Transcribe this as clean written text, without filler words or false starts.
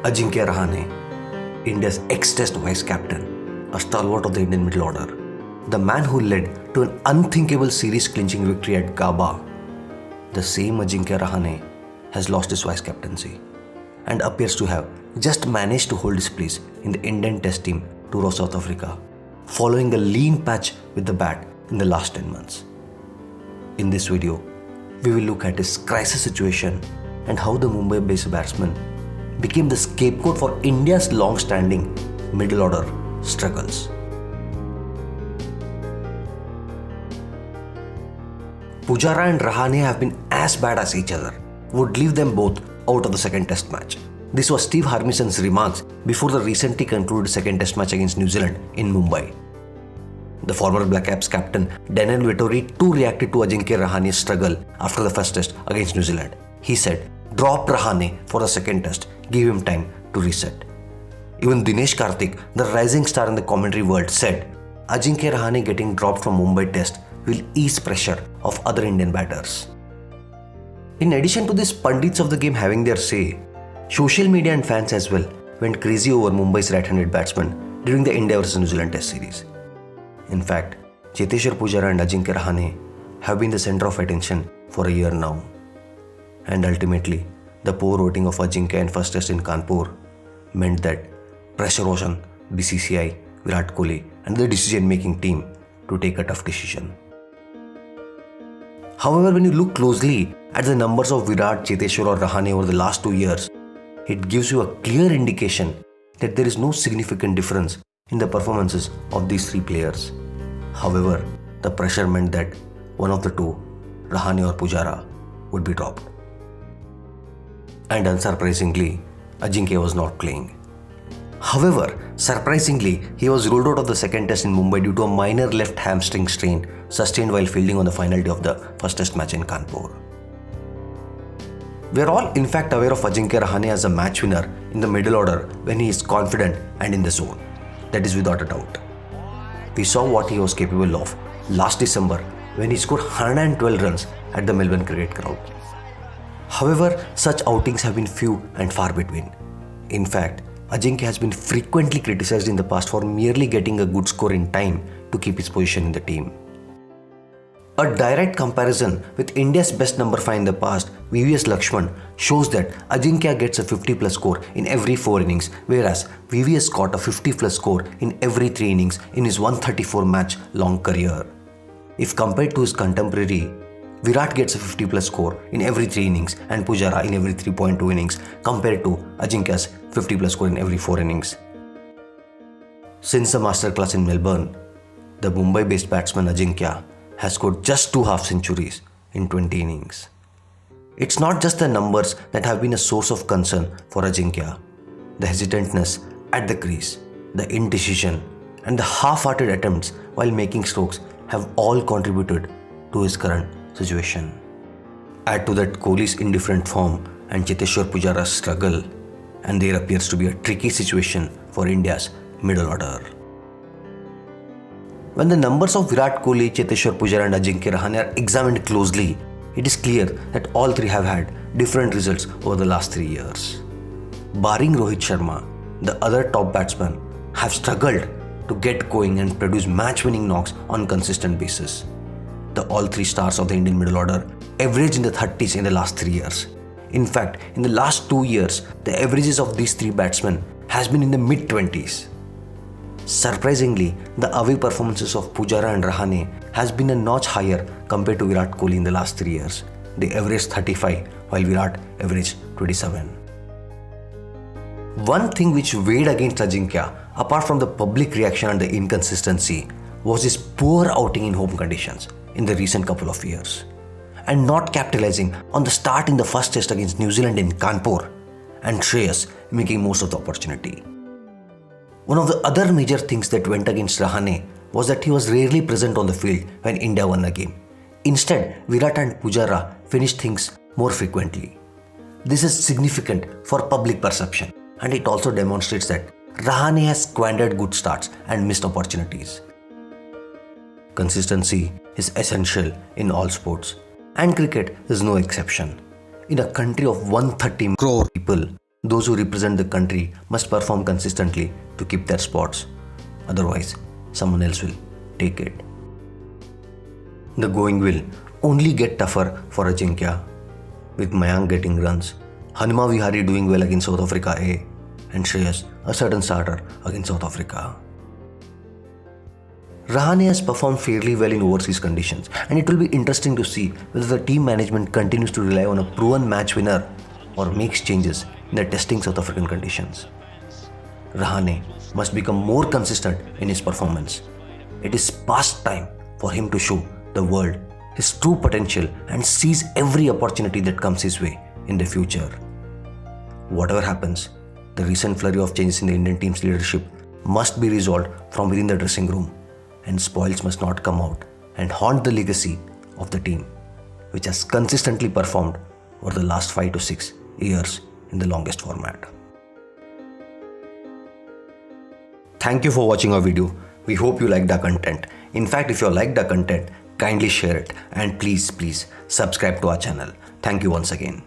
Ajinkya Rahane, India's ex-Test vice captain, a stalwart of the Indian middle order, the man who led to an unthinkable series-clinching victory at Gaba. The same Ajinkya Rahane has lost his vice captaincy and appears to have just managed to hold his place in the Indian Test team tour of South Africa, following a lean patch with the bat in the last 10 months. In this video, we will look at his crisis situation and how the Mumbai-based batsman became the scapegoat for India's long-standing middle order struggles. Pujara and Rahane have been as bad as each other, would leave them both out of the second test match. This was Steve Harmison's remarks before the recently concluded second test match against New Zealand in Mumbai. The former Black Caps captain Daniel Vettori too reacted to Ajinkya Rahane's struggle after the first test against New Zealand. He said, "Drop Rahane for the second test, give him time to reset." Even Dinesh Karthik, the rising star in the commentary world, said, "Ajinkya Rahane getting dropped from Mumbai test will ease pressure of other Indian batters." In addition to these pundits of the game having their say, social media and fans as well went crazy over Mumbai's right-handed batsman during the India vs New Zealand Test series. In fact, Cheteshwar Pujara and Ajinkya Rahane have been the center of attention for a year now. And ultimately, the poor outing of Ajinkya in first test in Kanpur meant that pressure was on BCCI, Virat Kohli and the decision-making team to take a tough decision. However, when you look closely at the numbers of Virat, Cheteshwar or Rahane over the last 2 years, it gives you a clear indication that there is no significant difference in the performances of these three players. However, the pressure meant that one of the two, Rahane or Pujara, would be dropped. And unsurprisingly, Ajinkya was not playing. However, surprisingly, he was ruled out of the second test in Mumbai due to a minor left hamstring strain sustained while fielding on the final day of the first test match in Kanpur. We are all in fact aware of Ajinkya Rahane as a match winner in the middle order when he is confident and in the zone. That is without a doubt. We saw what he was capable of last December when he scored 112 runs at the Melbourne Cricket Ground. However, such outings have been few and far between. In fact, Ajinkya has been frequently criticized in the past for merely getting a good score in time to keep his position in the team. A direct comparison with India's best number 5 in the past, VVS Lakshman, shows that Ajinkya gets a 50+ score in every 4 innings, whereas VVS got a 50+ score in every 3 innings in his 134 match long career. If compared to his contemporary, Virat gets a 50+ score in every 3 innings and Pujara in every 3.2 innings compared to Ajinkya's 50+ score in every 4 innings. Since the masterclass in Melbourne, the Mumbai-based batsman Ajinkya has scored just 2 half-centuries in 20 innings. It's not just the numbers that have been a source of concern for Ajinkya. The hesitantness at the crease, the indecision, and the half-hearted attempts while making strokes have all contributed to his current situation. Add to that Kohli's indifferent form and Cheteshwar Pujara's struggle, and there appears to be a tricky situation for India's middle order. When the numbers of Virat Kohli, Cheteshwar Pujara and Ajinkya Rahane are examined closely, it is clear that all three have had different results over the last 3 years. Barring Rohit Sharma, the other top batsmen have struggled to get going and produce match-winning knocks on a consistent basis. The all three stars of the Indian middle order average in the 30s in the last 3 years. In fact, in the last 2 years, the averages of these three batsmen has been in the mid-20s. Surprisingly, the away performances of Pujara and Rahane has been a notch higher compared to Virat Kohli in the last 3 years. They averaged 35 while Virat averaged 27. One thing which weighed against Ajinkya, apart from the public reaction and the inconsistency, was his poor outing in home conditions in the recent couple of years, and not capitalizing on the start in the first test against New Zealand in Kanpur, and Shreyas making most of the opportunity. One of the other major things that went against Rahane was that he was rarely present on the field when India won a game. Instead, Virat and Pujara finished things more frequently. This is significant for public perception, and it also demonstrates that Rahane has squandered good starts and missed opportunities. Consistency is essential in all sports, and cricket is no exception. In a country of 130 crore people, Those who represent the country must perform consistently to keep their spots. Otherwise, someone else will take it. The going will only get tougher for Ajinkya, with Mayank getting runs, Hanuma Vihari doing well against South Africa A, and Shreyas a certain starter against South Africa. Rahane has performed fairly well in overseas conditions, and it will be interesting to see whether the team management continues to rely on a proven match winner or makes changes in the testing South African conditions. Rahane must become more consistent in his performance. It is past time for him to show the world his true potential and seize every opportunity that comes his way in the future. Whatever happens, the recent flurry of changes in the Indian team's leadership must be resolved from within the dressing room, and spoils must not come out and haunt the legacy of the team, which has consistently performed over the last 5 to 6 years in the longest format. Thank you for watching our video. We hope you liked our content. In fact, if you liked our content, kindly share it and please subscribe to our channel. Thank you once again.